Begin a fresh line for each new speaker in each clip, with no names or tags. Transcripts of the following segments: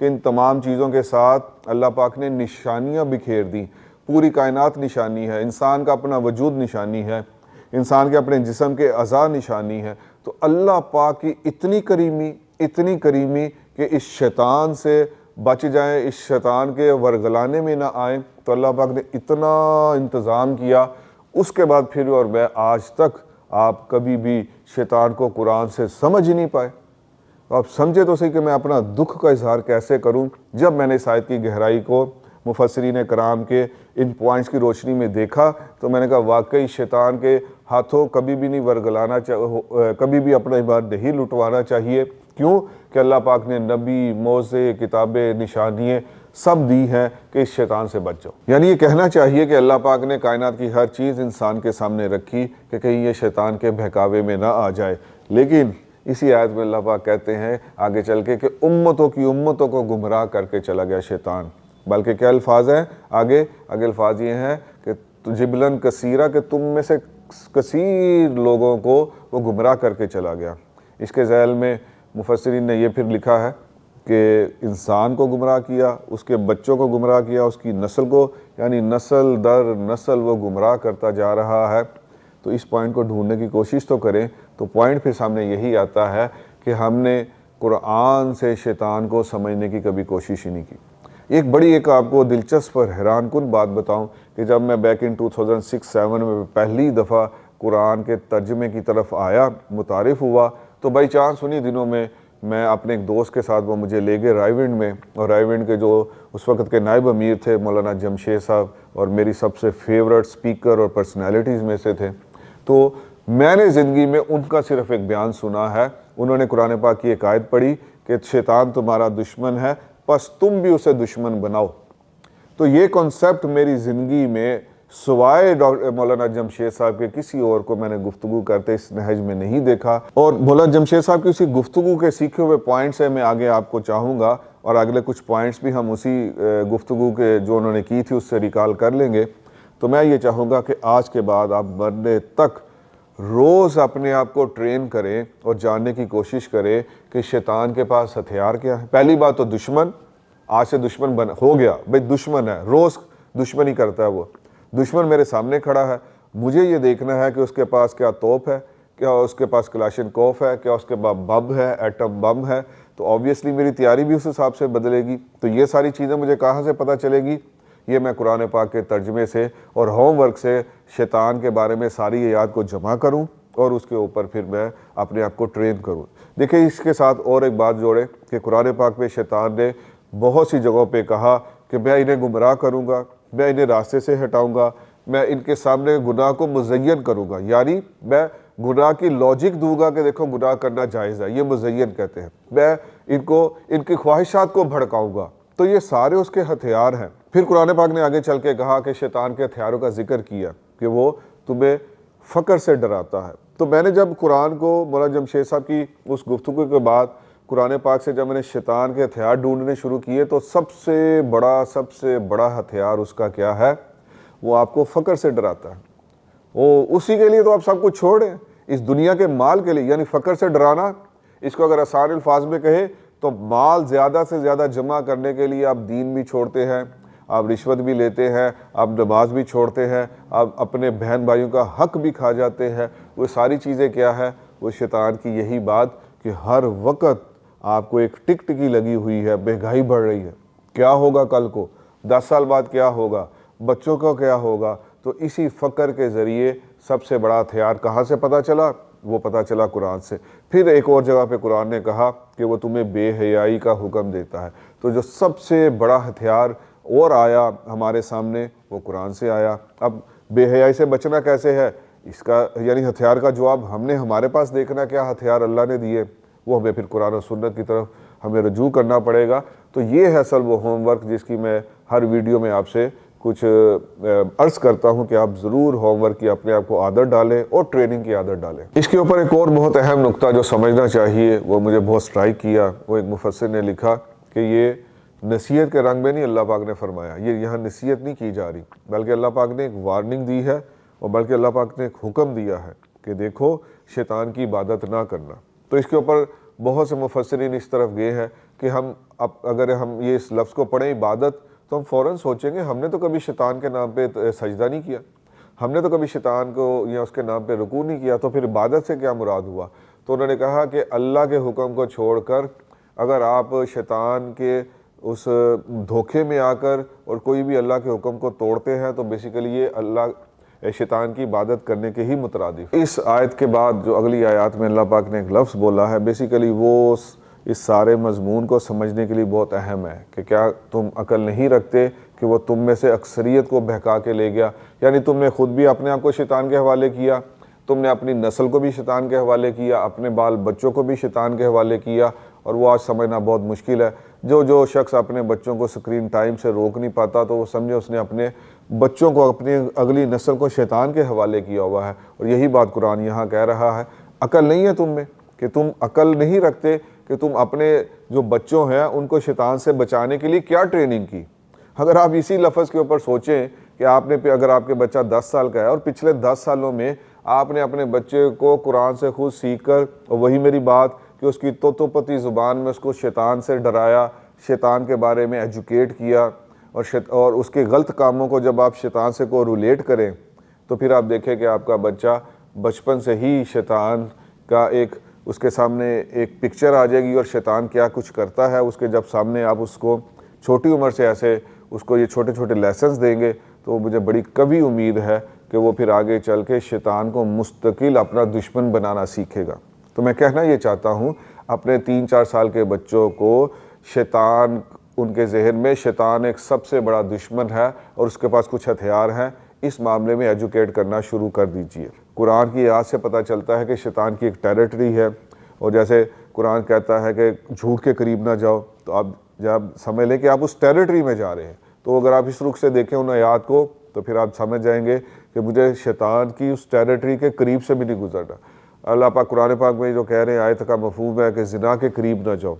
کہ ان تمام چیزوں کے ساتھ اللہ پاک نے نشانیاں بکھیر دیں. پوری کائنات نشانی ہے، انسان کا اپنا وجود نشانی ہے، انسان کے اپنے جسم کے اعضاء نشانی ہے. تو اللہ پاک کی اتنی کریمی کہ اس شیطان سے بچ جائیں، اس شیطان کے ورگلانے میں نہ آئیں. تو اللہ پاک نے اتنا انتظام کیا. اس کے بعد پھر اور میں آج تک آپ کبھی بھی شیطان کو قرآن سے سمجھ ہی نہیں پائے. آپ سمجھے تو صحیح کہ میں اپنا دکھ کا اظہار کیسے کروں. جب میں نے اس آیت کی گہرائی کو مفسرین کرام کے ان پوائنٹس کی روشنی میں دیکھا تو میں نے کہا واقعی شیطان کے ہاتھوں کبھی بھی نہیں ورگلانا کبھی بھی اپنا عبادت نہیں لٹوانا چاہیے. کیوں کہ اللہ پاک نے نبی، موعظے، کتابیں، نشانیاں سب دی ہیں کہ اس شیطان سے بچ جاؤ. یعنی یہ کہنا چاہیے کہ اللہ پاک نے کائنات کی ہر چیز انسان کے سامنے رکھی کہ کہیں یہ شیطان کے بہکاوے میں نہ آ جائے. لیکن اسی آیت میں اللہ پاک کہتے ہیں آگے چل کے کہ امتوں کو گمراہ کر کے چلا گیا شیطان. بلکہ کیا الفاظ ہیں آگے الفاظ یہ ہیں کہ جبلن کثیرہ، کہ تم میں سے کثیر لوگوں کو وہ گمراہ کر کے چلا گیا. اس کے ذیل میں مفسرین نے یہ پھر لکھا ہے کہ انسان کو گمراہ کیا، اس کے بچوں کو گمراہ کیا، اس کی نسل کو، یعنی نسل در نسل وہ گمراہ کرتا جا رہا ہے. تو اس پوائنٹ کو ڈھونڈنے کی کوشش تو کریں. تو پوائنٹ پھر سامنے یہی آتا ہے کہ ہم نے قرآن سے شیطان کو سمجھنے کی کبھی کوشش ہی نہیں کی. ایک آپ کو دلچسپ اور حیران کن بات بتاؤں کہ جب میں بیک ان 2006-07 میں پہلی دفعہ قرآن کے ترجمے کی طرف آیا، متعارف ہوا، تو بائی چانس انہی دنوں میں اپنے ایک دوست کے ساتھ وہ مجھے لے گئے رائے ونڈ میں. اور رائے ونڈ کے جو اس وقت کے نائب امیر تھے مولانا جمشید صاحب، اور میری سب سے فیورٹ سپیکر اور پرسنالٹیز میں سے تھے. تو میں نے زندگی میں ان کا صرف ایک بیان سنا ہے. انہوں نے قرآن پاک کی ایک آیت پڑھی کہ شیطان تمہارا دشمن ہے، پس تم بھی اسے دشمن بناؤ. تو یہ کنسپٹ میری زندگی میں سوائے مولانا جمشید صاحب کے کسی اور کو میں نے گفتگو کرتے اس نہج میں نہیں دیکھا. اور مولانا جمشید صاحب کی اسی گفتگو کے سیکھے ہوئے پوائنٹس ہیں میں آگے آپ کو چاہوں گا، اور اگلے کچھ پوائنٹس بھی ہم اسی گفتگو کے جو انہوں نے کی تھی اس سے ریکال کر لیں گے. تو میں یہ چاہوں گا کہ آج کے بعد آپ مرنے تک روز اپنے آپ کو ٹرین کریں اور جاننے کی کوشش کریں کہ شیطان کے پاس ہتھیار کیا ہے. پہلی بات تو دشمن، آج سے دشمن ہو گیا، بھئی دشمن ہے، روز دشمنی کرتا ہے. وہ دشمن میرے سامنے کھڑا ہے، مجھے یہ دیکھنا ہے کہ اس کے پاس کیا توپ ہے، کیا اس کے پاس کلاشنکوف ہے، کیا اس کے پاس بم ہے، ایٹم بم ہے. تو آبویسلی میری تیاری بھی اس حساب سے بدلے گی. تو یہ ساری چیزیں مجھے کہاں سے پتہ چلے گی؟ یہ میں قرآن پاک کے ترجمے سے اور ہوم ورک سے شیطان کے بارے میں ساری یاد کو جمع کروں اور اس کے اوپر پھر میں اپنے آپ کو ٹرین کروں. دیکھیں اس کے ساتھ اور ایک بات جوڑیں کہ قرآن پاک میں شیطان نے بہت سی جگہوں پہ کہا کہ میں انہیں گمراہ کروں گا، میں انہیں راستے سے ہٹاؤں گا، میں ان کے سامنے گناہ کو مزین کروں گا. یعنی میں گناہ کی لاجک دوں گا کہ دیکھو گناہ کرنا جائز ہے، یہ مزین کہتے ہیں. میں ان کی خواہشات کو بھڑکاؤں گا. تو یہ سارے اس کے ہتھیار ہیں. پھر قرآن پاک نے آگے چل کے کہا کہ شیطان کے ہتھیاروں کا ذکر کیا کہ وہ تمہیں فقر سے ڈراتا ہے. تو میں نے جب قرآن کو مولانا جمشید صاحب کی اس گفتگو کے بعد قرآن پاک سے جب میں نے شیطان کے ہتھیار ڈھونڈنے شروع کیے تو سب سے بڑا ہتھیار اس کا کیا ہے؟ وہ آپ کو فقر سے ڈراتا ہے. وہ اسی کے لیے تو آپ سب کچھ چھوڑیں، اس دنیا کے مال کے لیے. یعنی فقر سے ڈرانا، اس کو اگر آسان الفاظ میں کہے تو مال زیادہ سے زیادہ جمع کرنے کے لیے آپ دین بھی چھوڑتے ہیں، آپ رشوت بھی لیتے ہیں، آپ نماز بھی چھوڑتے ہیں، آپ اپنے بہن بھائیوں کا حق بھی کھا جاتے ہیں. وہ ساری چیزیں کیا ہے؟ وہ شیطان کی یہی بات کہ ہر وقت آپ کو ایک ٹک ٹکی لگی ہوئی ہے، مہنگائی بڑھ رہی ہے، کیا ہوگا کل کو، 10 سال بعد کیا ہوگا، بچوں کو کیا ہوگا. تو اسی فقر کے ذریعے سب سے بڑا ہتھیار کہاں سے پتہ چلا؟ وہ پتہ چلا قرآن سے. پھر ایک اور جگہ پہ قرآن نے کہا کہ وہ تمہیں بے حیائی کا حکم دیتا ہے. تو جو سب سے بڑا ہتھیار اور آیا ہمارے سامنے وہ قرآن سے آیا. اب بے حیائی سے بچنا کیسے ہے؟ اس کا یعنی ہتھیار کا جواب ہم نے ہمارے پاس دیکھنا کیا ہتھیار اللہ نے دیے، وہ ہمیں پھر قرآن و سنت کی طرف ہمیں رجوع کرنا پڑے گا. تو یہ ہے اصل وہ ہوم ورک جس کی میں ہر ویڈیو میں آپ سے کچھ عرض کرتا ہوں کہ آپ ضرور ہوم ورک کی اپنے آپ کو عادت ڈالیں اور ٹریننگ کی عادت ڈالیں. اس کے اوپر ایک اور بہت اہم نقطہ جو سمجھنا چاہیے وہ مجھے بہت سٹرائک کیا. وہ ایک مفسر نے لکھا کہ یہ نصیحت کے رنگ میں نہیں اللہ پاک نے فرمایا، یہ یہاں نصیحت نہیں کی جا رہی، بلکہ اللہ پاک نے ایک وارننگ دی ہے اور بلکہ اللہ پاک نے ایک حکم دیا ہے کہ دیکھو شیطان کی عبادت نہ کرنا. تو اس کے اوپر بہت سے مفسرین اس طرف گئے ہیں کہ ہم اب اگر ہم یہ اس لفظ کو پڑھیں عبادت تو ہم فوراً سوچیں گے ہم نے تو کبھی شیطان کے نام پہ سجدہ نہیں کیا، ہم نے تو کبھی شیطان کو یا اس کے نام پہ رکوع نہیں کیا، تو پھر عبادت سے کیا مراد ہوا؟ تو انہوں نے کہا کہ اللہ کے حکم کو چھوڑ کر اگر آپ شیطان کے اس دھوکے میں آ کر اور کوئی بھی اللہ کے حکم کو توڑتے ہیں تو بیسیکلی یہ اللہ شیطان کی عبادت کرنے کے ہی مترادف۔ اس آیت کے بعد جو اگلی آیات میں اللہ پاک نے ایک لفظ بولا ہے، بیسیکلی وہ اس سارے مضمون کو سمجھنے کے لیے بہت اہم ہے کہ کیا تم عقل نہیں رکھتے کہ وہ تم میں سے اکثریت کو بہکا کے لے گیا، یعنی تم نے خود بھی اپنے آپ کو شیطان کے حوالے کیا، تم نے اپنی نسل کو بھی شیطان کے حوالے کیا، اپنے بال بچوں کو بھی شیطان کے حوالے کیا، اور وہ آج سمجھنا بہت مشکل ہے۔ جو شخص اپنے بچوں کو سکرین ٹائم سے روک نہیں پاتا تو وہ سمجھے اس نے اپنے بچوں کو، اپنی اگلی نسل کو شیطان کے حوالے کیا ہوا ہے، اور یہی بات قرآن یہاں کہہ رہا ہے۔ عقل نہیں ہے تم میں کہ تم عقل نہیں رکھتے کہ تم اپنے جو بچوں ہیں ان کو شیطان سے بچانے کے لیے کیا ٹریننگ کی۔ اگر آپ اسی لفظ کے اوپر سوچیں کہ اگر آپ کے بچہ 10 سال کا ہے اور پچھلے 10 سالوں میں آپ نے اپنے بچے کو قرآن سے خود سیکھ کر، اور وہی میری بات کہ اس کی تو پتی زبان میں اس کو شیطان سے ڈرایا، شیطان کے بارے میں ایجوکیٹ کیا، اور اس کے غلط کاموں کو جب آپ شیطان سے کو ریلیٹ کریں تو پھر آپ دیکھیں کہ آپ کا بچہ بچپن سے ہی شیطان کا اس کے سامنے ایک پکچر آ جائے گی، اور شیطان کیا کچھ کرتا ہے اس کے جب سامنے آپ اس کو چھوٹی عمر سے ایسے اس کو یہ چھوٹے چھوٹے لیسنز دیں گے تو مجھے بڑی قوی امید ہے کہ وہ پھر آگے چل کے شیطان کو مستقل اپنا دشمن بنانا سیکھے گا۔ تو میں کہنا یہ چاہتا ہوں اپنے 3-4 سال کے بچوں کو شیطان، ان کے ذہن میں شیطان ایک سب سے بڑا دشمن ہے اور اس کے پاس کچھ ہتھیار ہیں، اس معاملے میں ایجوکیٹ کرنا شروع کر دیجئے۔ قرآن کی آیات سے پتہ چلتا ہے کہ شیطان کی ایک ٹیریٹری ہے، اور جیسے قرآن کہتا ہے کہ جھوٹ کے قریب نہ جاؤ، تو آپ جب سمجھ لیں کہ آپ اس ٹیریٹری میں جا رہے ہیں، تو اگر آپ اس رخ سے دیکھیں ان آیات کو تو پھر آپ سمجھ جائیں گے کہ مجھے شیطان کی اس ٹیریٹری کے قریب سے بھی نہیں گزرنا۔ اللہ پاک قرآن پاک میں جو کہہ رہے ہیں آیت کا مفہوم ہے کہ زنا کے قریب نہ جاؤ،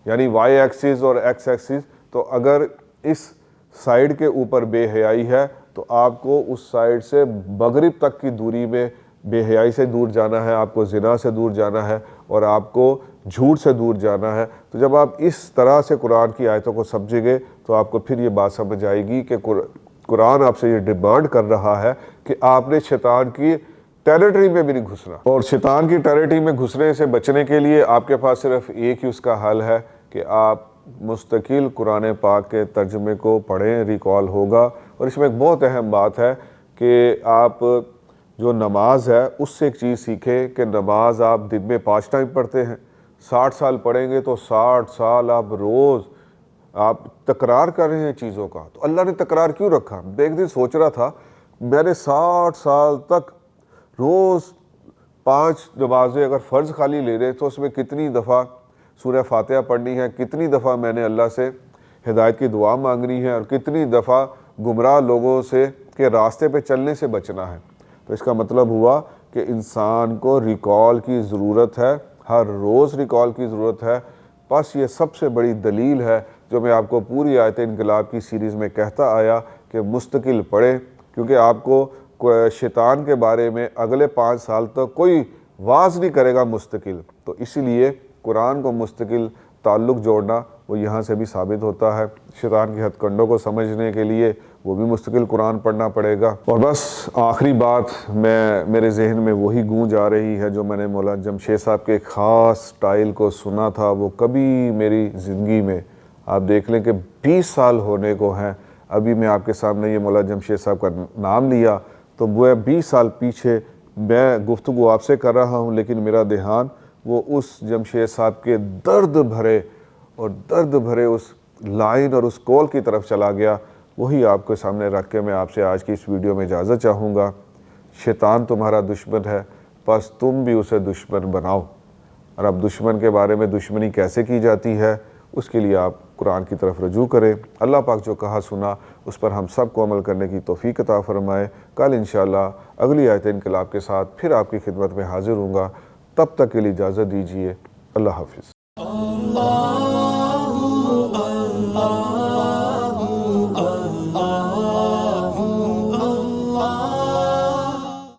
یعنی وائی ایکسس اور ایکس ایکسس، تو اگر اس سائیڈ کے اوپر بے حیائی ہے تو آپ کو اس سائیڈ سے مغرب تک کی دوری میں بے حیائی سے دور جانا ہے، آپ کو زنا سے دور جانا ہے، اور آپ کو جھوٹ سے دور جانا ہے۔ تو جب آپ اس طرح سے قرآن کی آیتوں کو سمجھیں گے تو آپ کو پھر یہ بات سمجھ آئے گی کہ قرآن آپ سے یہ ڈیمانڈ کر رہا ہے کہ آپ نے شیطان کی ٹیریٹری میں بھی نہیں گھسنا، اور شیطان کی ٹیریٹری میں گھسنے سے بچنے کے لیے آپ کے پاس صرف ایک ہی اس کا حل ہے کہ آپ مستقل قرآن پاک کے ترجمے کو پڑھیں، ریکال ہوگا۔ اور اس میں ایک بہت اہم بات ہے کہ آپ جو نماز ہے اس سے ایک چیز سیکھیں کہ نماز آپ دن میں 5 ٹائم پڑھتے ہیں، 60 سال پڑھیں گے تو 60 سال آپ روز آپ تکرار کر رہے ہیں چیزوں کا۔ تو اللہ نے تکرار کیوں رکھا؟ میں ایک دن سوچ رہا تھا میں نے 60 سال تک روز 5 نمازیں اگر فرض خالی لے رہے تو اس میں کتنی دفعہ سورہ فاتحہ پڑھنی ہے، کتنی دفعہ میں نے اللہ سے ہدایت کی دعا مانگنی ہے، اور کتنی دفعہ گمراہ لوگوں سے کے راستے پہ چلنے سے بچنا ہے۔ تو اس کا مطلب ہوا کہ انسان کو ریکال کی ضرورت ہے، ہر روز ریکال کی ضرورت ہے۔ بس یہ سب سے بڑی دلیل ہے جو میں آپ کو پوری آیت انقلاب کی سیریز میں کہتا آیا کہ مستقل پڑھیں، کیونکہ آپ کو شیطان کے بارے میں اگلے 5 سال تک کوئی واعظ نہیں کرے گا مستقل۔ تو اسی لیے قرآن کو مستقل تعلق جوڑنا وہ یہاں سے بھی ثابت ہوتا ہے۔ شیطان کی ہتھ کنڈوں کو سمجھنے کے لیے وہ بھی مستقل قرآن پڑھنا پڑے گا۔ اور بس آخری بات میرے ذہن میں وہی گونج آ رہی ہے جو میں نے مولانا جمشید صاحب کے ایک خاص سٹائل کو سنا تھا، وہ کبھی میری زندگی میں، آپ دیکھ لیں کہ 20 سال ہونے کو ہیں، ابھی میں آپ کے سامنے یہ مولانا جمشید صاحب کا نام لیا تو وہ 20 سال پیچھے میں گفتگو آپ سے کر رہا ہوں، لیکن میرا دھیان وہ اس جمشید صاحب کے درد بھرے اس لائن اور اس کال کی طرف چلا گیا۔ وہی آپ کے سامنے رکھ کے میں آپ سے آج کی اس ویڈیو میں اجازت چاہوں گا۔ شیطان تمہارا دشمن ہے، بس تم بھی اسے دشمن بناؤ۔ اور اب دشمن کے بارے میں دشمنی کیسے کی جاتی ہے اس کے لیے آپ قرآن کی طرف رجوع کریں۔ اللہ پاک جو کہا سنا اس پر ہم سب کو عمل کرنے کی توفیق عطا فرمائے۔ کل انشاءاللہ اگلی آیت انقلاب کے ساتھ پھر آپ کی خدمت میں حاضر ہوں گا۔ تب تک کے لیے اجازت دیجیے۔ اللہ حافظ۔